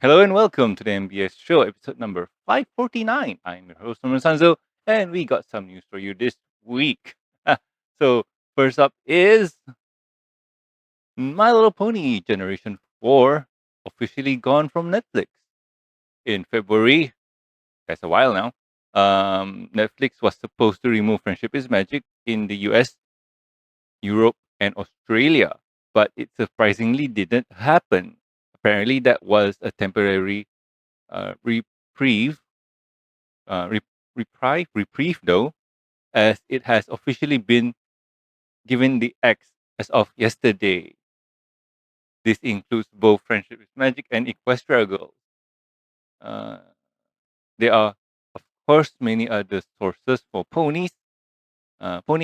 Hello and welcome to the MBS Show, episode number 549. I'm your host, Sanzo, and we got some news for you this week. So, first up is My Little Pony Generation 4 officially gone from Netflix. In February, that's a while now, Netflix was supposed to remove Friendship is Magic in the US, Europe, and Australia, but it surprisingly didn't happen. Apparently, that was a temporary reprieve uh, re- reprieve though, as it has officially been given the X as of yesterday. This includes both Friendship is Magic and Equestria Girls. Uh, there are, of course, many other sources for pony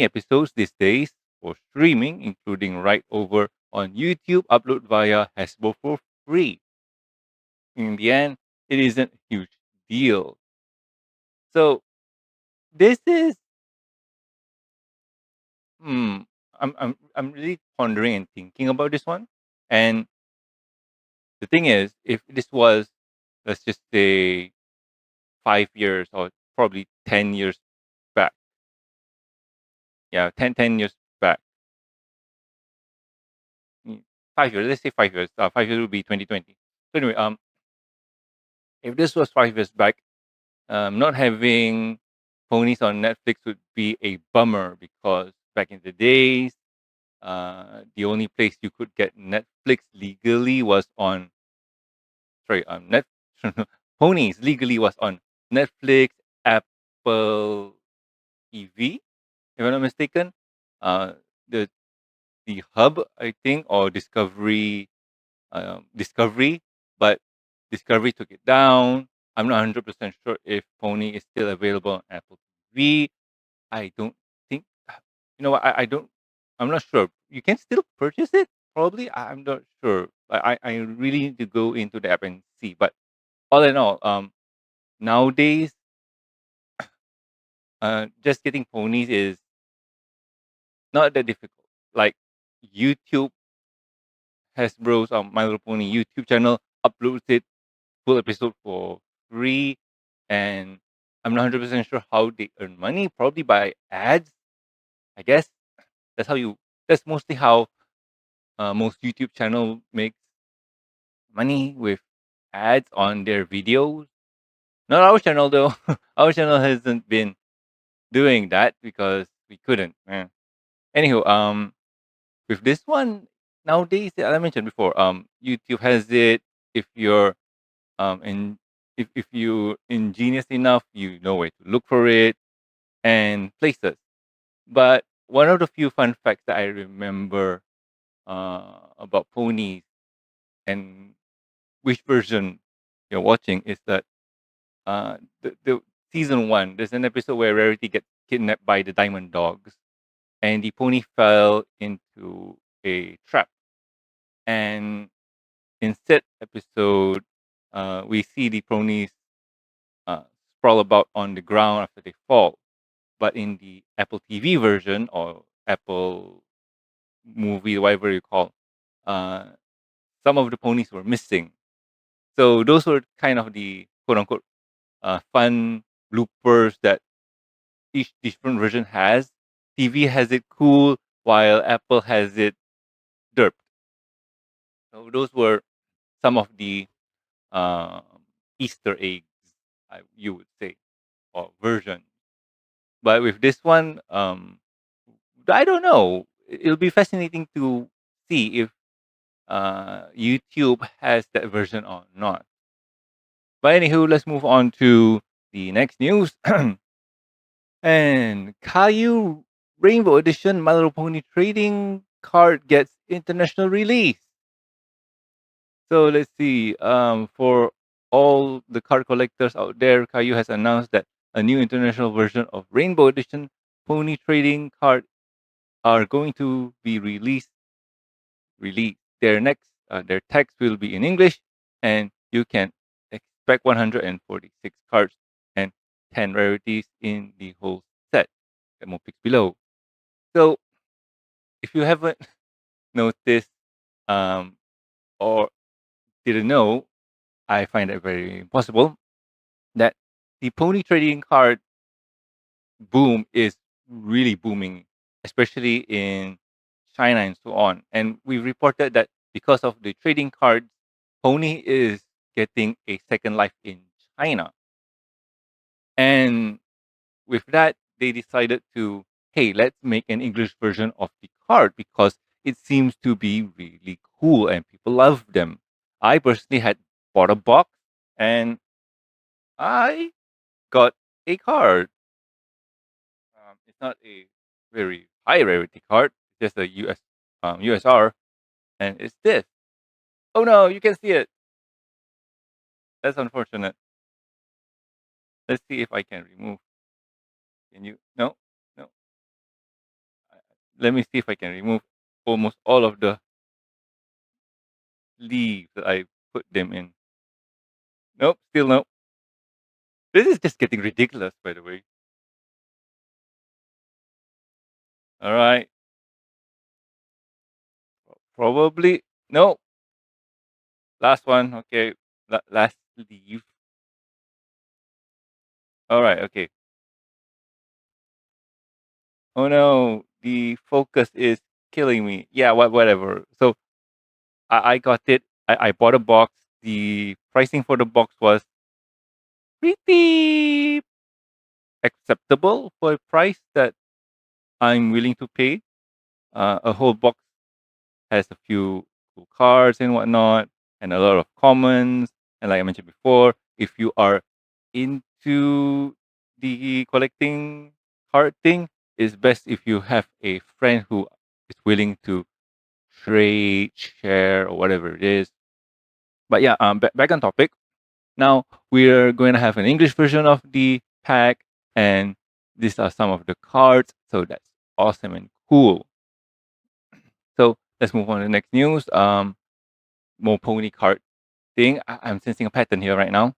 episodes these days for streaming, including right over on YouTube, upload via Hasbro for free. In the end, it isn't a huge deal. So this is Hmm. I'm really pondering and thinking about this one. And the thing is, if this was, let's just say, 5 years or probably 10 years back, yeah, 10 years back, mm, 5 years. Let's say 5 years. 5 years would be 2020. So anyway, if this was 5 years back, not having ponies on Netflix would be a bummer because back in the days, the only place you could get Netflix legally was on net ponies legally was on Netflix, Apple TV, if I'm not mistaken. Uh, the the hub, I think, or Discovery, but Discovery took it down. I'm not 100% sure if Pony is still available on Apple TV. I don't think. You know what? I don't. I'm not sure. You can still purchase it. Probably. I'm not sure. I really need to go into the app and see. But all in all, nowadays, just getting ponies is not that difficult. Like YouTube, Hasbro's My Little Pony YouTube channel uploads it full episode for free, and I'm not 100% sure how they earn money. Probably by ads, I guess. That's how you. That's mostly how most YouTube channel makes money with ads on their videos. Not our channel though. Our channel hasn't been doing that because we couldn't. Anywho, with this one nowadays, as I mentioned before, YouTube has it. If you're in, if you ingenious enough, you know where to look for it and places. But one of the few fun facts that I remember about ponies and which version you're watching is that the season one. There's an episode where Rarity gets kidnapped by the Diamond Dogs, and the pony fell into a trap. And in said episode, we see the ponies uh, sprawl about on the ground after they fall. But in the Apple TV version or Apple movie, whatever you call, uh, some of the ponies were missing. So those were kind of the quote unquote fun bloopers that each different version has. TV has it cool, while Apple has it derp. So those were some of the um, Easter eggs, you would say, or version. But with this one, I don't know. It'll be fascinating to see if YouTube has that version or not. But anywho, let's move on to the next news. And Caillou Rainbow Edition My Little Pony trading card gets international release. So let's see. For all the card collectors out there, Caillou has announced that a new international version of Rainbow Edition Pony trading card are going to be released. Their text will be in English, and you can expect 146 cards and 10 rarities in the whole set. Get more pics below. So if you haven't noticed um, or didn't know, I find it very impossible that the pony trading card boom is really booming, especially in China and so on. And we reported that because of the trading cards, pony is getting a second life in China. And with that, they decided to, hey, let's make an English version of the card because it seems to be really cool and people love them. I personally had bought a box and I got a card. It's not a very high rarity card, it's just a USR, and it's this. Oh no, you can see it. That's unfortunate. Let's see if I can remove. Can you? No, no. Let me see if I can remove almost all of the leaves that I put them in. Nope, still no. This is just getting ridiculous, by the way. All right, probably no. Last one. Okay, last leaf. All right. Okay. Oh no, the focus is killing me. Yeah, whatever. So I got it. I bought a box. The pricing for the box was pretty acceptable for a price that I'm willing to pay. A whole box has a few cool cards and whatnot, and a lot of commons. And like I mentioned before, if you are into the collecting card thing, it's best if you have a friend who is willing to trade, share, or whatever it is. But yeah, back on topic. Now we're going to have an English version of the pack, and these are some of the cards. So that's awesome and cool. So let's move on to the next news. More pony card thing. I'm sensing a pattern here right now.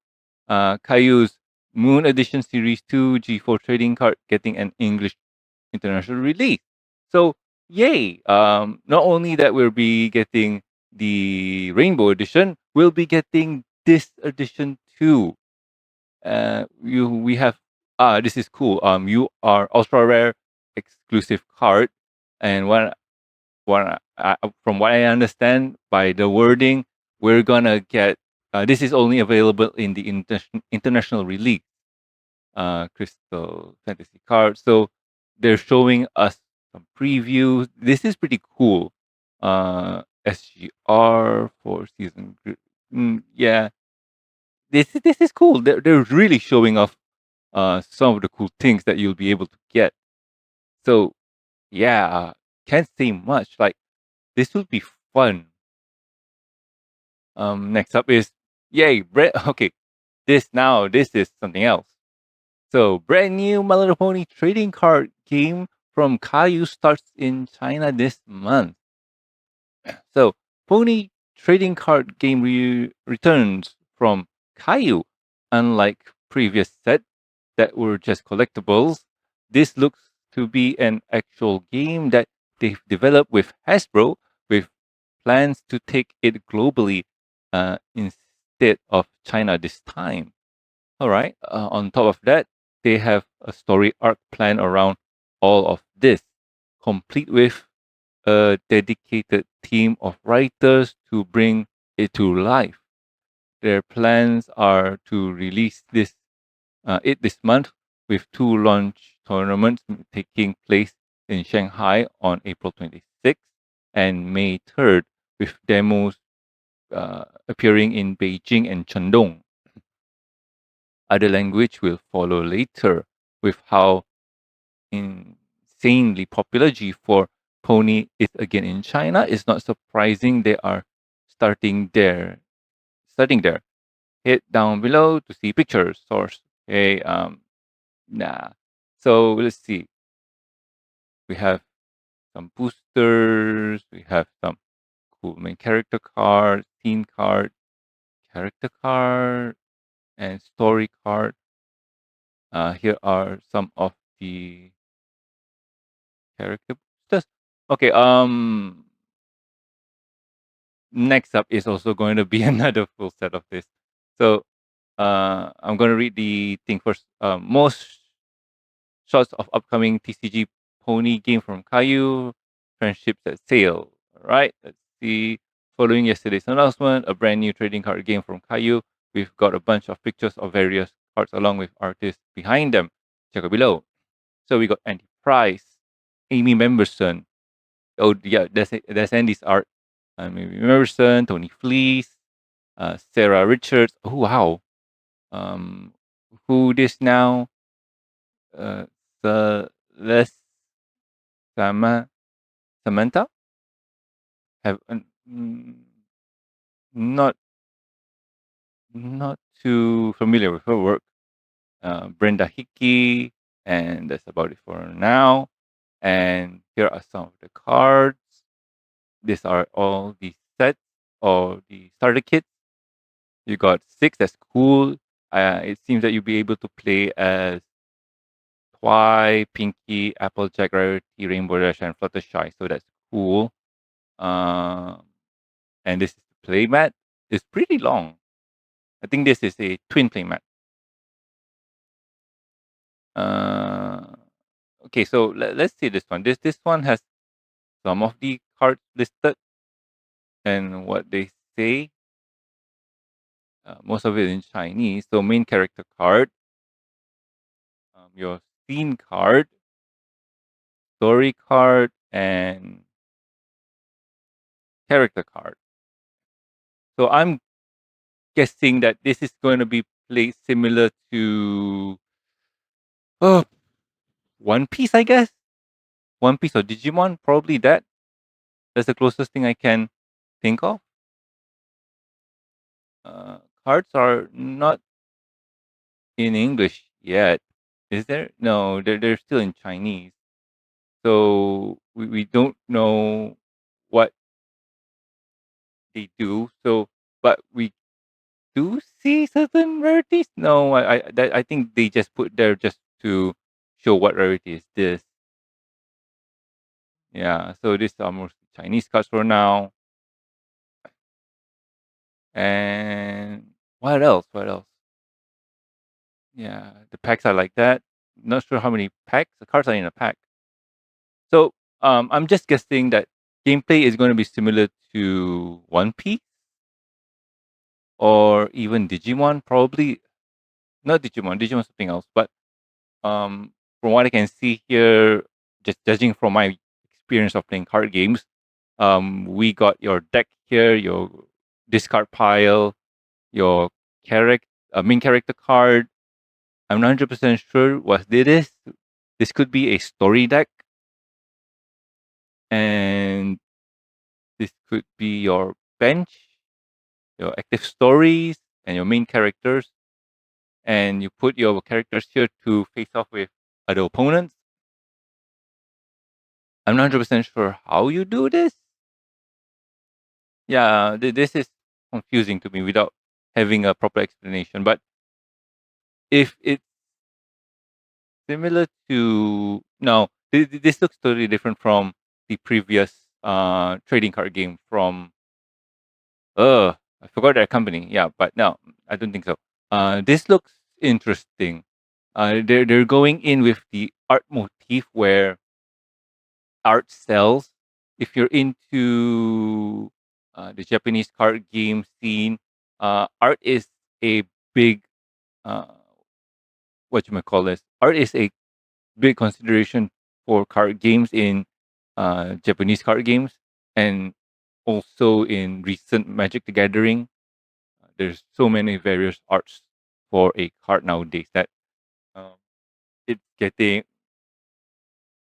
Caillou's Moon Edition Series 2 G4 trading card getting an English international release. So yay! Not only that we'll be getting the Rainbow Edition, we'll be getting this edition too. We have this is cool. You are ultra rare exclusive card, and from what I understand by the wording, we're gonna get this is only available in the international release. Crystal Fantasy card. So they're showing us some previews. This is pretty cool. SGR for yeah, this is cool. They're really showing off some of the cool things that you'll be able to get. So yeah, can't say much. Like this will be fun. Next up is yay, Brett. Okay, this is something else. So brand new MandoPony trading card game from Caillou starts in China this month. So Pony trading card game returns from Caillou. Unlike previous set that were just collectibles, this looks to be an actual game that they've developed with Hasbro with plans to take it globally instead of China this time. All right. On top of that, they have a story arc plan around all of this, complete with a dedicated team of writers to bring it to life. Their plans are to release this month with two launch tournaments taking place in Shanghai on April 26th and May 3rd, with demos appearing in Beijing and Shandong. Other language will follow later, with how insanely popular G4 Pony is again in China. It's not surprising they are starting there. Starting there. Hit down below to see pictures. Source. Okay. Nah. So let's see. We have some boosters. We have some cool main character cards, scene card, character card, and story card. Here are some of the character boosters. Okay. Next up is also going to be another full set of this. So I'm gonna read the thing first. Most shots of upcoming TCG pony game from Caillou. Friendships at sale. All right. Let's see. Following yesterday's announcement, a brand new trading card game from Caillou. We've got a bunch of pictures of various cards along with artists behind them. Check out below. So we got Andy Price, Amy Memberson. Oh yeah, that's Andy's art. Amy Memberson, Tony Fleece, Sarah Richards. Oh wow. Um, who this now? Celeste Sama Samantha. Have not not too familiar with her work. Brenda Hickey, and that's about it for now. And here are some of the cards. These are all the sets or the starter kits. You got six. That's cool. It seems that you'll be able to play as Twy, Pinky, Applejack, Rarity, Rainbow Dash, and Fluttershy. So that's cool. Um, and this is the playmat. It's pretty long. I think this is a twin playmat. Uh, okay, so let's see this one. This one has some of the cards listed and what they say. Most of it in Chinese. So main character card, your scene card, story card, and character card. So I'm guessing that this is going to be played similar to oh, One Piece, I guess. One Piece or Digimon, probably that. That's the closest thing I can think of. Cards are not in English yet. Is there? No, they're still in Chinese. So we don't know what they do. So, but we do see certain rarities. No, I think they just put there just to show what rarity is this. Yeah. So these are mostly Chinese cards for now. And what else? What else? Yeah, the packs are like that. Not sure how many packs. The cards are in a pack. So I'm just guessing that gameplay is going to be similar to One Piece or even Digimon. Probably not Digimon. Digimon something else. But from what I can see here, just judging from my experience of playing card games, we got your deck here, your discard pile, your character, main character card. I'm not 100% sure what this is. This could be a story deck, and this could be your bench, your active stories, and your main characters. And you put your characters here to face off with other opponents. I'm not 100% sure how you do this. Yeah, this is confusing to me without having a proper explanation. But if it's similar to no, this looks totally different from the previous trading card game from I forgot that company. Yeah, but no, I don't think so. This looks interesting. They're going in with the art motif where art sells. If you're into the Japanese card game scene, art is a big uh, what you might call this. Art is a big consideration for card games in Japanese card games, and also in recent Magic the Gathering. There's so many various arts for a card nowadays that um, it's getting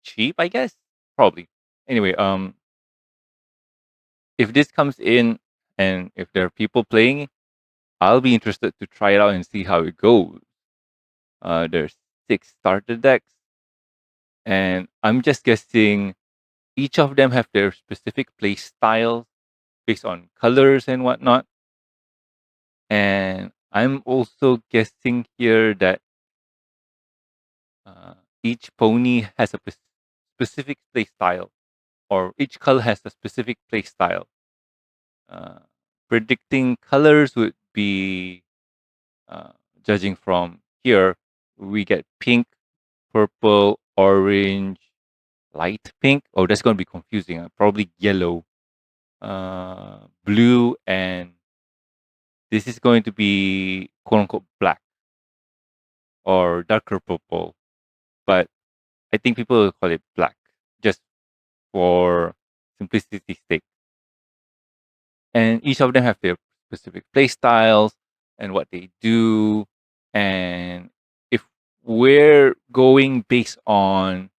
cheap, I guess. Probably. Anyway, if this comes in and if there are people playing, I'll be interested to try it out and see how it goes. There's six starter decks, and I'm just guessing each of them have their specific play style based on colors and whatnot. And I'm also guessing here that each pony has a specific play style, or each color has a specific play style. Uh, Predicting colors would be Uh, Judging from here, we get pink, purple, orange, light pink. Oh, that's going to be confusing. Probably yellow, blue, and this is going to be quote unquote black or darker purple. But I think people will call it black just for simplicity's sake. And each of them have their specific play styles and what they do. And if we're going based on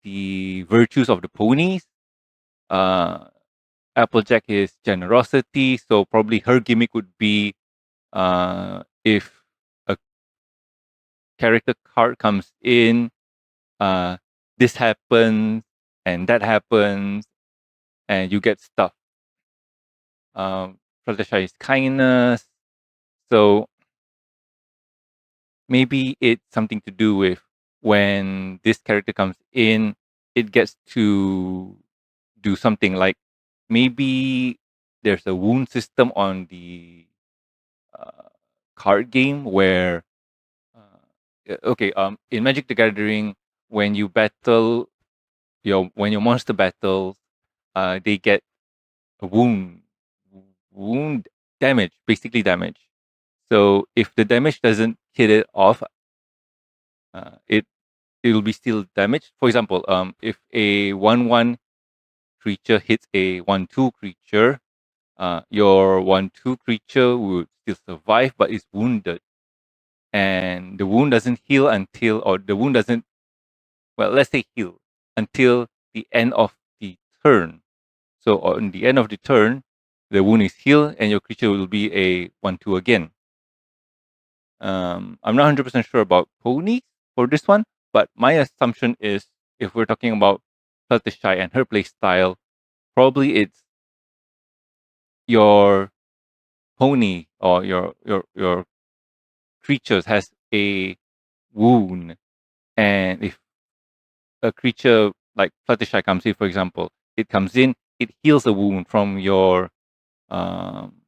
the virtues of the ponies, uh, Applejack is generosity, so probably her gimmick would be if a character card comes in, uh, this happens and that happens, and you get stuff. Fluttershy is kindness, so maybe it's something to do with when this character comes in, it gets to do something like maybe there's a wound system on the uh, card game where okay in Magic the Gathering when you battle when your monster battles they get a wound damage, basically damage. So if the damage doesn't hit it off, it will be still damaged. For example, if a 1/1 creature hits a 1/2 creature, your 1/2 creature would still survive but is wounded, and the wound doesn't heal until, or the wound doesn't, well, let's say heal until the end of the turn. So on the end of the turn, the wound is healed and your creature will be a 1/2 again. I'm not 100% sure about ponies for this one, but my assumption is if we're talking about Fluttershy and her play style, probably it's your pony or your creatures has a wound, and if a creature like Fluttershy comes in, for example, it comes in, it heals a wound from your um,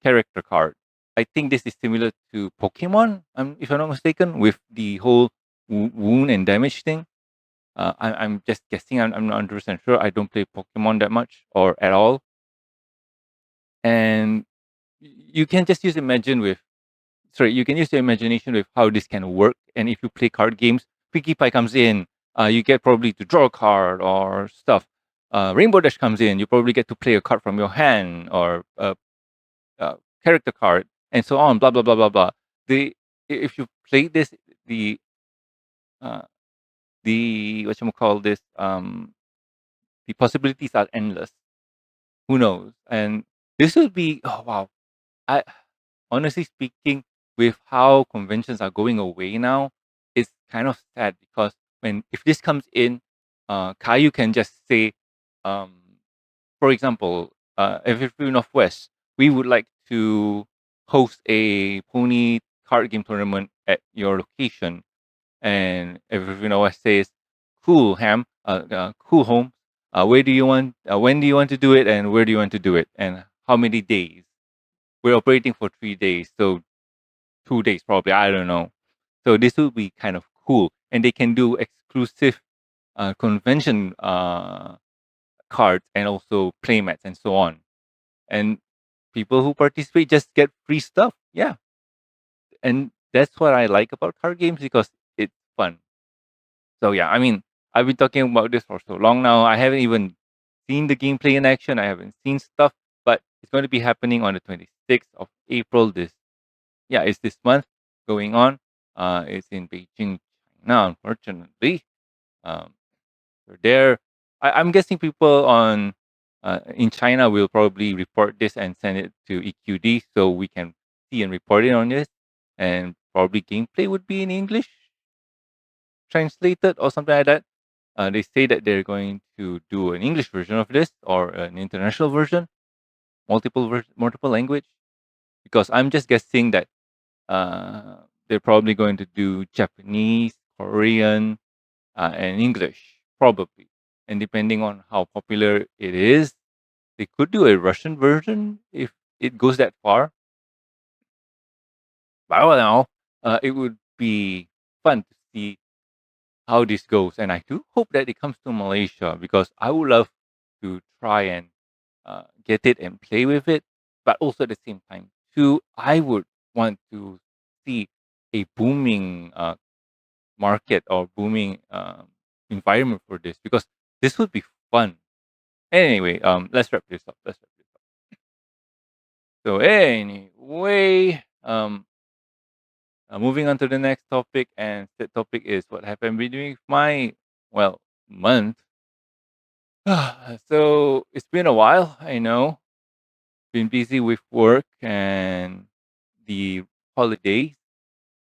character card. I think this is similar to Pokemon, if I'm not mistaken, with the whole wound and damage thing. I'm just guessing. I'm not 100% sure. I don't play Pokemon that much or at all. And you can just use imagine with sorry, you can use your imagination with how this can work. And if you play card games, Pinkie Pie comes in, you get probably to draw a card or stuff. Rainbow Dash comes in, you probably get to play a card from your hand or a character card, and so on. Blah blah blah blah blah. The if you play this, the uh, the what you call this, the possibilities are endless. Who knows? And this will be, oh wow. I honestly speaking, with how conventions are going away now, it's kind of sad because when if this comes in, Caillou can just say, um, for example, Evergreen Northwest, we would like to host a pony card game tournament at your location, and Evergreen Northwest says, "Cool, Ham, cool, home. Where do you want? When do you want to do it, and where do you want to do it, and how many days?" We're operating for 3 days, so 2 days probably. I don't know. So this will be kind of cool, and they can do exclusive convention cards and also playmats and so on. And people who participate just get free stuff. Yeah, and that's what I like about card games because it's fun. So yeah, I mean, I've been talking about this for so long now. I haven't even seen the gameplay in action. I haven't seen stuff, but it's going to be happening on the 26th of April. It's this month going on. It's in Beijing, China. Unfortunately, um, we're there. I'm guessing people on in China will probably report this and send it to EQD so we can see and report it on this. And probably gameplay would be in English translated or something like that. They say that they're going to do an English version of this or an international version, multiple language. Because I'm just guessing that they're probably going to do Japanese, Korean, and English, probably. And depending on how popular it is, they could do a Russian version if it goes that far. But all in all, it would be fun to see how this goes, and I do hope that it comes to Malaysia because I would love to try and get it and play with it. But also at the same time, too, I would want to see a booming market or booming environment for this because this would be fun. Anyway, let's wrap this up. Let's wrap this up. So anyway, moving on to the next topic, and the topic is what have I been doing with my month. So it's been a while. I know, been busy with work and the holidays,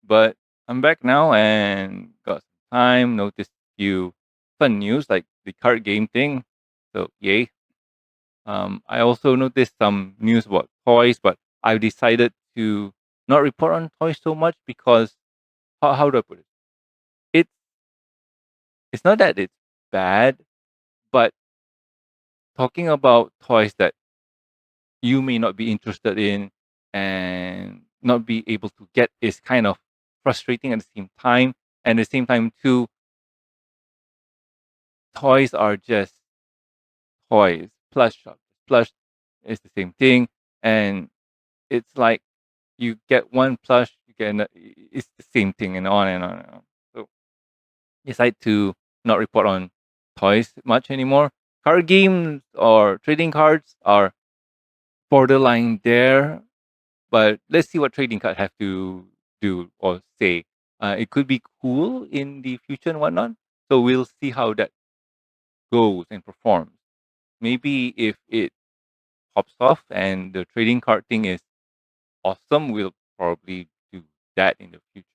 but I'm back now and got some time. Noticed few fun news like the card game thing. So yay! I also noticed some news about toys, but I've decided to not report on toys so much because how do I put it? It's it's not that it's bad, but talking about toys that you may not be interested in and not be able to get is kind of frustrating at the same time. And at the same time, too, toys are just toys. Plush is the same thing, and it's like you get one plush, you get it's the same thing, and on and on and on. So decide to not report on toys much anymore. Card games or trading cards are borderline there, but let's see what trading cards have to do or say. It could be cool in the future and whatnot. So we'll see how that goes and performs. Maybe if it pops off and the trading card thing is awesome, we'll probably do that in the future.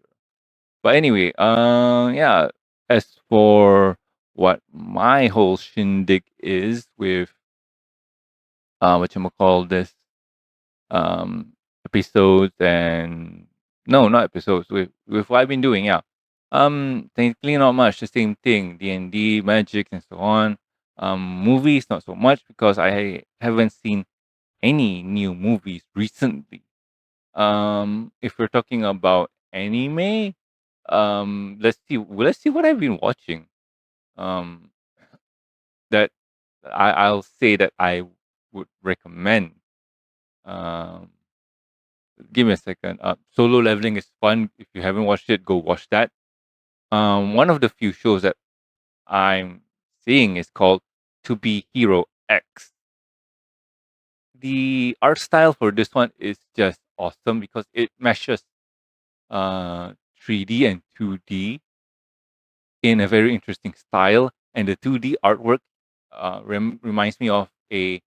But anyway, yeah. As for what my whole shindig is with what you call this um episodes and no, not episodes with what I've been doing. Yeah, technically not much. The same thing, D&D, Magic, and so on. Movies not so much because I haven't seen any new movies recently. If we're talking about anime, let's see what I've been watching. Um, that I'll say that I would recommend. Um, Give me a second. Solo Leveling is fun. If you haven't watched it, go watch that. One of the few shows that I'm seeing is called To Be Hero X. The art style for this one is just awesome because it meshes 3D and 2D in a very interesting style. And the 2D artwork reminds me of a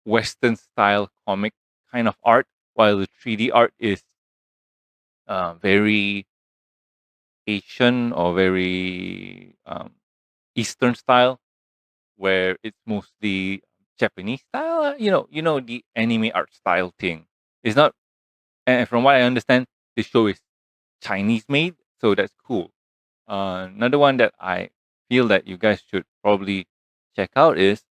Western style comic kind of art, while the 3D art is very Asian or very Eastern style, where it's mostly Japanese style. You know the anime art style thing. It's not, and from what I understand, the show is Chinese made, so that's cool. Another one that I feel that you guys should probably check out is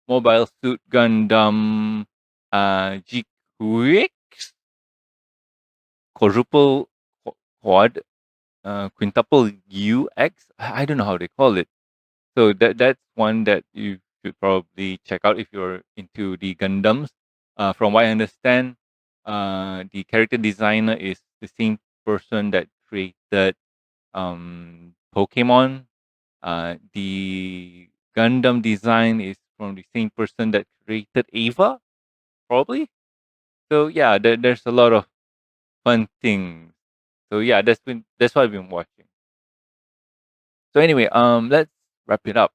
Mobile Suit Gundam GX quadruple quad quintuple UX. I don't know how they call it. So that's one that you should probably check out if you're into the Gundams. From what I understand, the character designer is the same person that created Pokemon. The Gundam design is from the same person that created Ava, probably. So yeah, there's a lot of fun things. So yeah, that's what I've been watching. So anyway, let's wrap it up.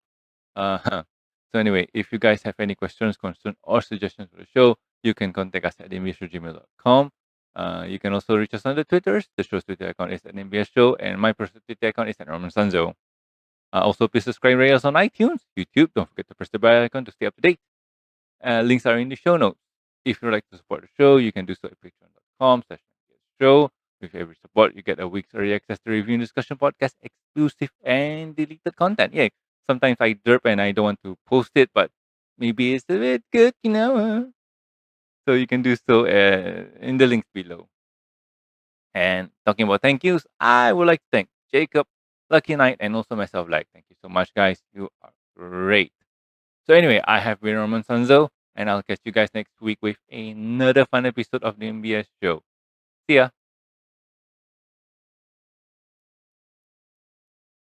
So anyway, if you guys have any questions, concerns, or suggestions for the show, you can contact us at mbs@gmail.com. You can also reach us on the Twitters. The show's Twitter account is at MBS Show, and my personal Twitter account is at Norman Sanzo. Also, please subscribe and rate us on iTunes, YouTube. Don't forget to press the bell icon to stay up to date. Links are in the show notes. If you'd like to support the show, you can do so at patreon.com/show. With every support, you get a week's early access to review and discussion podcast, exclusive and deleted content. Yeah, sometimes I derp and I don't want to post it, but maybe it's a bit good. So you can do so in the links below. And talking about thank yous, I would like to thank Jacob, Lucky Knight, and also myself. Like, thank you so much, guys. You are great. So anyway, I have been Roman Sanzo, and I'll catch you guys next week with another fun episode of the MBS show. See ya.